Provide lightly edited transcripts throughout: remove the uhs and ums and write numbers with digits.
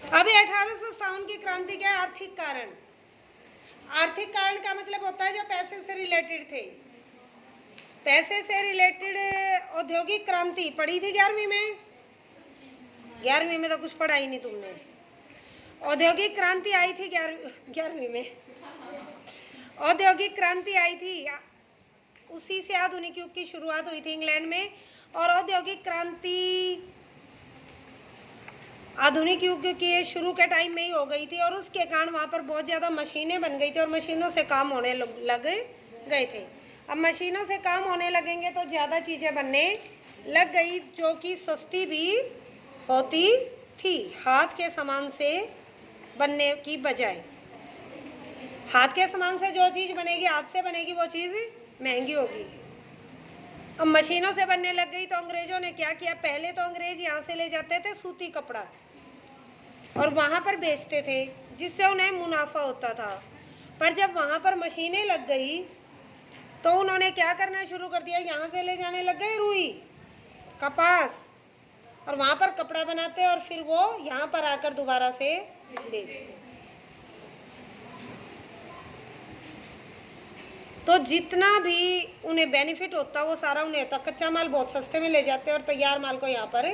अभी 1857 की क्रांति क्या है? आर्थिक कारण। आर्थिक कारण का मतलब होता है जो पैसे से रिलेटेड थे। पैसे से रिलेटेड औद्योगिक क्रांति पढ़ी थी 11वीं में? 11वीं में तो कुछ पढ़ा ही नहीं तुमने। औद्योगिक क्रांति आई थी 11वीं में। औद्योगिक क्रांति आई थी, उसी से आधुनिक युग की शुरुआत हुई थी इंग्लैंड में। और औद्योगिक क्रांति आधुनिक युग के शुरू के टाइम में ही हो गई थी और उसके कारण वहाँ पर बहुत ज़्यादा मशीनें बन गई थी और मशीनों से काम होने लग गए थे। अब मशीनों से काम होने लगेंगे तो ज़्यादा चीज़ें बनने लग गई जो कि सस्ती भी होती थी, हाथ के सामान से बनने की बजाय। हाथ के सामान से जो चीज़ बनेगी, हाथ से बनेगी, वो चीज़ महंगी होगी। अब मशीनों से बनने लग गई तो अंग्रेजों ने क्या किया? पहले तो अंग्रेज यहाँ से ले जाते थे सूती कपड़ा और वहाँ पर बेचते थे जिससे उन्हें मुनाफा होता था। पर जब वहाँ पर मशीनें लग गई तो उन्होंने क्या करना शुरू कर दिया? यहाँ से ले जाने लग गए रुई, कपास, और वहाँ पर कपड़ा बनाते और फिर वो यहाँ पर आकर दोबारा से बेचते। तो जितना भी उन्हें बेनिफिट होता वो सारा उन्हें होता। कच्चा माल बहुत सस्ते में ले जाते और तैयार माल को यहाँ पर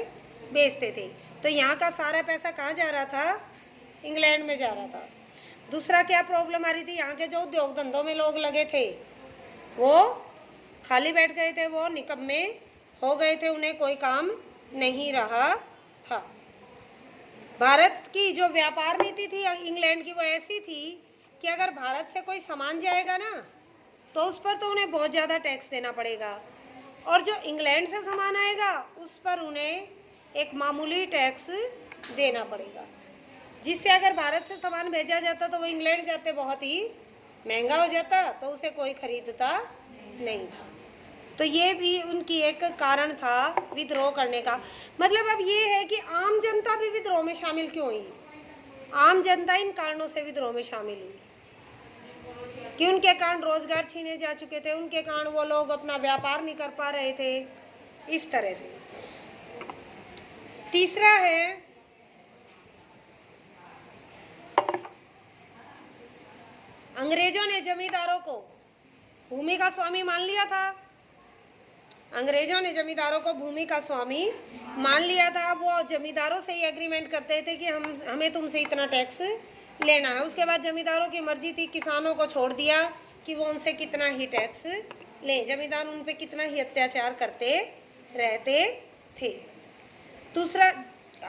बेचते थे। तो यहाँ का सारा पैसा कहाँ जा रहा था? इंग्लैंड में जा रहा था। दूसरा क्या प्रॉब्लम आ रही थी? यहाँ के जो उद्योग धंधों में लोग लगे थे वो खाली बैठ गए थे, वो निकम्मे हो गए थे, उन्हें कोई काम नहीं रहा था। भारत की जो व्यापार नीति थी इंग्लैंड की वो ऐसी थी कि अगर भारत से कोई सामान जाएगा ना तो उस पर तो उन्हें बहुत ज़्यादा टैक्स देना पड़ेगा और जो इंग्लैंड से सामान आएगा उस पर उन्हें एक मामूली टैक्स देना पड़ेगा, जिससे अगर भारत से सामान भेजा जाता तो वो इंग्लैंड जाते बहुत ही महंगा हो जाता तो उसे कोई खरीदता नहीं था। तो ये भी उनकी एक कारण था विद्रोह करने का। मतलब अब ये है कि आम जनता भी विद्रोह में शामिल क्यों हुई? आम जनता इन कारणों से विद्रोह में शामिल हुई कि उनके कारण रोजगार छीने जा चुके थे, उनके कारण वो लोग अपना व्यापार नहीं कर पा रहे थे, इस तरह से। तीसरा है अंग्रेजों ने जमींदारों को भूमि का स्वामी मान लिया था। अंग्रेजों ने जमींदारों को भूमि का स्वामी मान लिया था। वो जमींदारों से ही एग्रीमेंट करते थे कि हमें तुमसे इतना टैक्स लेना है। उसके बाद जमींदारों की मर्जी थी, किसानों को छोड़ दिया कि वो उनसे कितना ही टैक्स लें, जमींदार उन पे कितना ही अत्याचार करते रहते थे। दूसरा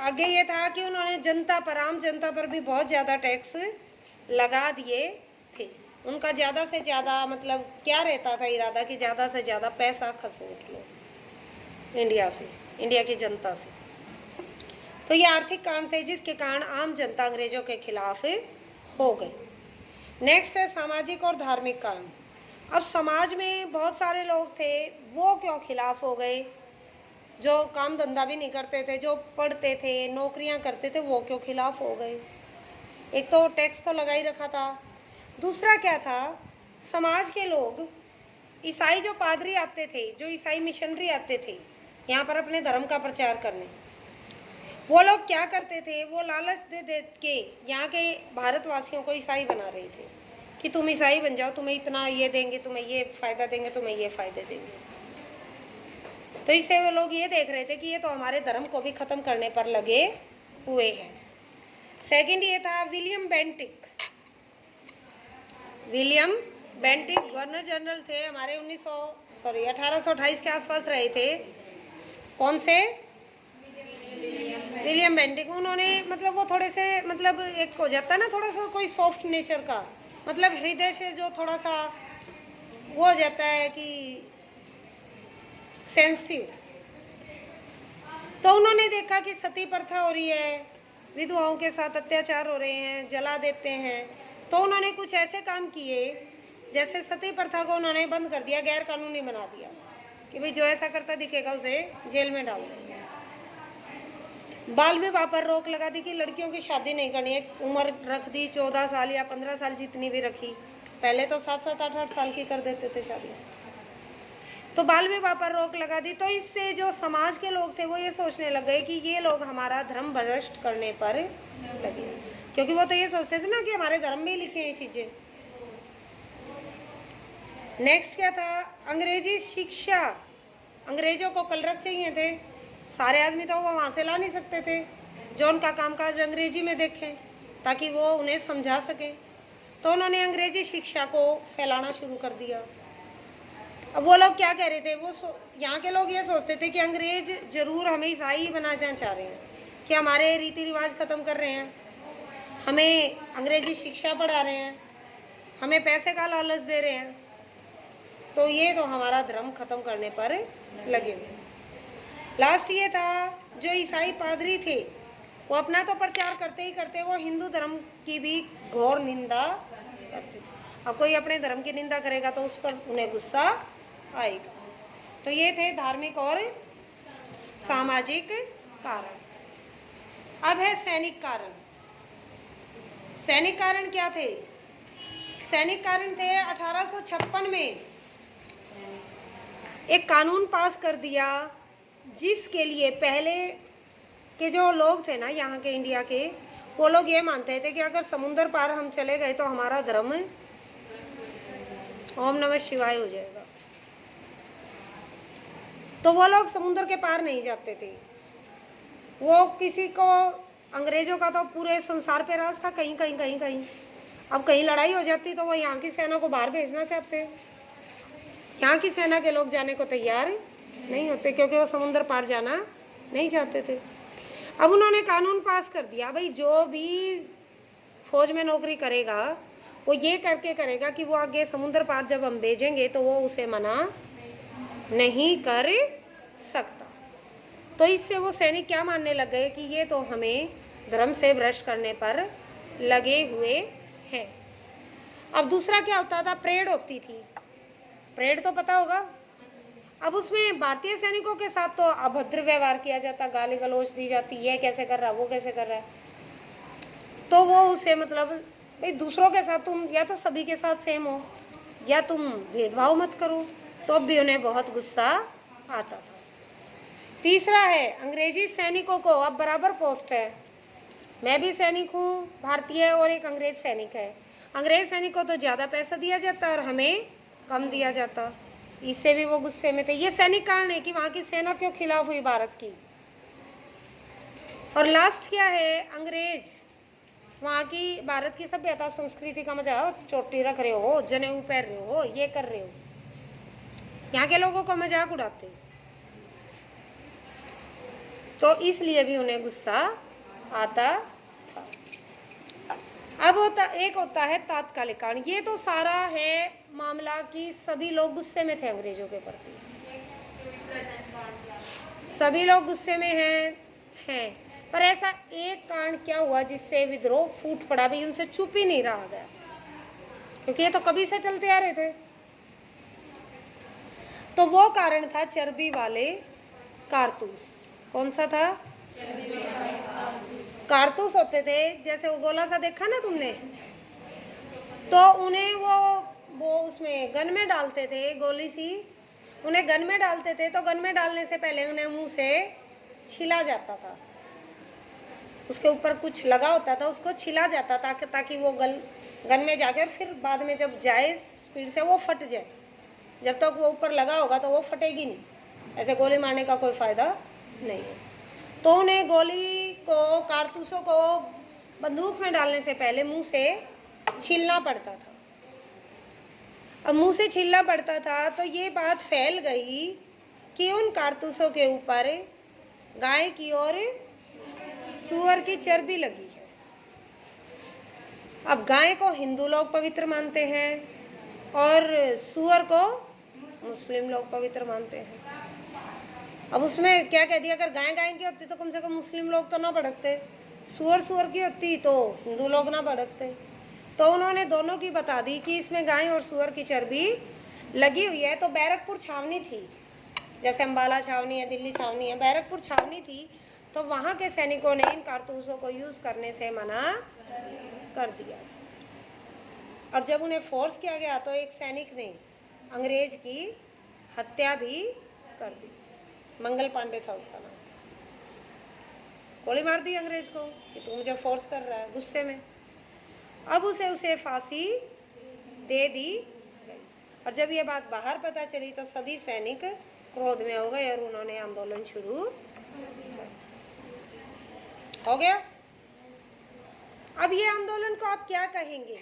आगे ये था कि उन्होंने जनता पर, आम जनता पर भी बहुत ज़्यादा टैक्स लगा दिए थे। उनका ज़्यादा से ज़्यादा मतलब क्या रहता था इरादा कि ज़्यादा से ज़्यादा पैसा खसोट लो इंडिया से, इंडिया की जनता से। तो ये आर्थिक कारण थे जिसके कारण आम जनता अंग्रेजों के खिलाफ हो गई। नेक्स्ट है सामाजिक और धार्मिक कारण। अब समाज में बहुत सारे लोग थे, वो क्यों खिलाफ हो गए? जो काम धंधा भी नहीं करते थे, जो पढ़ते थे, नौकरियां करते थे, वो क्यों खिलाफ हो गए? एक तो टैक्स तो लगा ही रखा था। दूसरा क्या था? समाज के लोग, ईसाई जो पादरी आते थे, जो ईसाई मिशनरी आते थे यहाँ पर अपने धर्म का प्रचार करने, वो लोग क्या करते थे? वो लालच दे दे के यहाँ के भारतवासियों को ईसाई बना रहे थे कि तुम ईसाई बन जाओ, तुम्हें इतना ये देंगे, तुम्हें ये फ़ायदा देंगे, तुम्हें ये फ़ायदे देंगे। तो इससे वो लोग ये देख रहे थे कि ये तो हमारे धर्म को भी ख़त्म करने पर लगे हुए हैं। सेकंड ये था William Bentinck. William Bentinck governor general थे हमारे 1828 के आसपास रहे थे। कौन से? William Bentinck. उन्होंने मतलब वो थोड़े से मतलब एक हो जाता है ना थोड़ा सा कोई सॉफ्ट नेचर का, मतलब हृदय से जो थोड़ा सा वो हो जाता है कि सेंसिटिव। तो उन्होंने देखा कि सती प्रथा हो रही है, विधवाओं के साथ अत्याचार हो रहे हैं, जला देते हैं। तो उन्होंने कुछ ऐसे काम किए जैसे सती प्रथा को उन्होंने बंद कर दिया, गैर कानूनी बना दिया कि भाई जो ऐसा करता दिखेगा उसे जेल में डाल देंगे। बाल विवाह पर रोक लगा दी कि लड़कियों की शादी नहीं करनी है। उम्र रख दी 14 साल या 15 साल जितनी भी रखी। पहले तो 7-7, 8-8 साल की कर देते थे शादी। तो बाल विवाह पर रोक लगा दी। तो इससे जो समाज के लोग थे वो ये सोचने लग गए कि ये लोग हमारा धर्म भ्रष्ट करने पर लगे, क्योंकि वो तो ये सोचते थे ना कि हमारे धर्म में ही लिखी है ये चीजें। नेक्स्ट क्या था, अंग्रेजी शिक्षा। अंग्रेजों को कलरक चाहिए थे, सारे आदमी तो वो वहां से ला नहीं सकते थे जो उनका कामकाज अंग्रेजी में देखें ताकि वो उन्हें समझा सके। तो उन्होंने अंग्रेजी शिक्षा को फैलाना शुरू कर दिया। अब वो लोग क्या कह रहे थे, वो यहाँ के लोग ये सोचते थे कि अंग्रेज जरूर हमें ईसाई बनाना चाह रहे हैं, कि हमारे रीति रिवाज खत्म कर रहे हैं, हमें अंग्रेजी शिक्षा पढ़ा रहे हैं, हमें पैसे का लालच दे रहे हैं, तो ये तो हमारा धर्म खत्म करने पर लगे हुए। लास्ट ये था, जो ईसाई पादरी थे वो अपना तो प्रचार करते ही करते वो हिंदू धर्म की भी घोर निंदा करते थे। अब कोई अपने धर्म की निंदा करेगा तो उस पर उन्हें गुस्सा आएगा। तो ये थे धार्मिक और सामाजिक कारण। अब है सैनिक कारण। सैनिक कारण क्या थे? सैनिक कारण थे 1856 में एक कानून पास कर दिया, जिसके लिए पहले के जो लोग थे ना यहाँ के इंडिया के, वो लोग ये मानते थे कि अगर समुद्र पार हम चले गए तो हमारा धर्म ओम नमः शिवाय हो जाएगा। तो वो लोग समुद्र के पार नहीं जाते थे। वो किसी को, अंग्रेजों का तो पूरे संसार पे राज था, कहीं कहीं कहीं कहीं। अब कहीं लड़ाई हो जाती तो वो यहाँ की सेना को बाहर भेजना चाहते। यहाँ की सेना के लोग जाने को तैयार नहीं होते, क्योंकि वो समुद्र पार जाना नहीं चाहते थे। अब उन्होंने कानून पास कर दिया, भाई जो भी फौज में नौकरी करेगा वो ये करके करेगा कि वो आगे समुद्र पार जब हम भेजेंगे तो वो उसे मना नहीं कर सकता। तो इससे वो सैनिक क्या मानने लग गए कि ये तो हमें धर्म से भ्रष्ट करने पर लगे हुए हैं। अब दूसरा क्या होता था, परेड होती थी। परेड तो पता होगा। अब उसमें भारतीय सैनिकों के साथ तो अभद्र व्यवहार किया जाता, गाली गलौज दी जाती, ये कैसे कर रहा है, वो कैसे कर रहा है। तो वो उसे मतलब, भाई दूसरों के साथ तुम या तो सभी के साथ सेम हो या तुम भेदभाव मत करो। तो अब भी उन्हें बहुत गुस्सा आता था। तीसरा है, अंग्रेजी सैनिकों को अब बराबर पोस्ट है। मैं भी सैनिक हूँ भारतीय और एक अंग्रेज सैनिक है। अंग्रेज सैनिक को तो ज़्यादा पैसा दिया जाता और हमें कम दिया जाता। इससे भी वो गुस्से में थे। ये सैनिक कारण है कि वहाँ की सेना क्यों खिलाफ हुई भारत की। और लास्ट क्या है, अंग्रेज वहाँ की भारत की सभ्यता संस्कृति का मजा, चोटी रख रहे हो, जनेऊ पहन रहे हो, ये कर रहे हो, यहाँ के लोगों का मजाक उड़ाते। तो इसलिए भी उन्हें गुस्सा आता था। अब एक होता है तात्कालिक कारण। ये तो सारा है मामला कि सभी लोग गुस्से में थे अंग्रेजों के प्रति, सभी लोग गुस्से में हैं। पर ऐसा एक कारण क्या हुआ जिससे विद्रोह फूट पड़ा, भी उनसे चुप ही नहीं रहा गया, क्योंकि ये तो कभी से चलते आ रहे थे। तो वो कारण था चर्बी वाले कारतूस। कौन सा था? कारतूस होते थे, जैसे वो गोला सा देखा ना तुमने, तो उन्हें वो उसमें गन में डालते थे, गोली सी उन्हें गन में डालते थे। तो गन में डालने से पहले उन्हें मुंह से छिला जाता था, उसके ऊपर कुछ लगा होता था, उसको छिला जाता था ताकि वो गन में जाकर फिर बाद में जब जाए स्पीड से वो फट जाए। जब तक वो ऊपर लगा होगा तो वो फटेगी नहीं, ऐसे गोली मारने का कोई फायदा नहीं है। तो उन्हें गोली को, कारतूसों को बंदूक में डालने से पहले मुंह से छीलना पड़ता था। अब मुंह से छीलना पड़ता था तो ये बात फैल गई कि उन कारतूसों के ऊपर गाय की और सूअर की चर्बी लगी है। अब गाय को हिंदू लोग पवित्र मानते हैं और सूअर को मुस्लिम लोग पवित्र मानते हैं। अब उसमें क्या कह दिया, अगर गाय गाय की होती तो कम से कम मुस्लिम लोग तो ना भड़कते, सूअर की होती तो हिंदू लोग ना भड़कते। तो उन्होंने दोनों की बता दी कि इसमें गाय और सूअर की चर्बी लगी हुई है। तो बैरकपुर छावनी थी, जैसे अम्बाला छावनी है, दिल्ली छावनी है, बैरकपुर छावनी थी। तो वहाँ के सैनिकों ने इन कारतूसों को यूज करने से मना कर दिया। और जब उन्हें फोर्स किया गया तो एक सैनिक ने अंग्रेज की हत्या भी कर दी। मंगल पांडे था उसका नाम। गोली मार दी अंग्रेज को कि तू मुझे फोर्स कर रहा है, गुस्से में। अब उसे फांसी दे दी गई। और जब ये बात बाहर पता चली तो सभी सैनिक क्रोध में हो गए और उन्होंने आंदोलन शुरू हो गया। अब ये आंदोलन को आप क्या कहेंगे?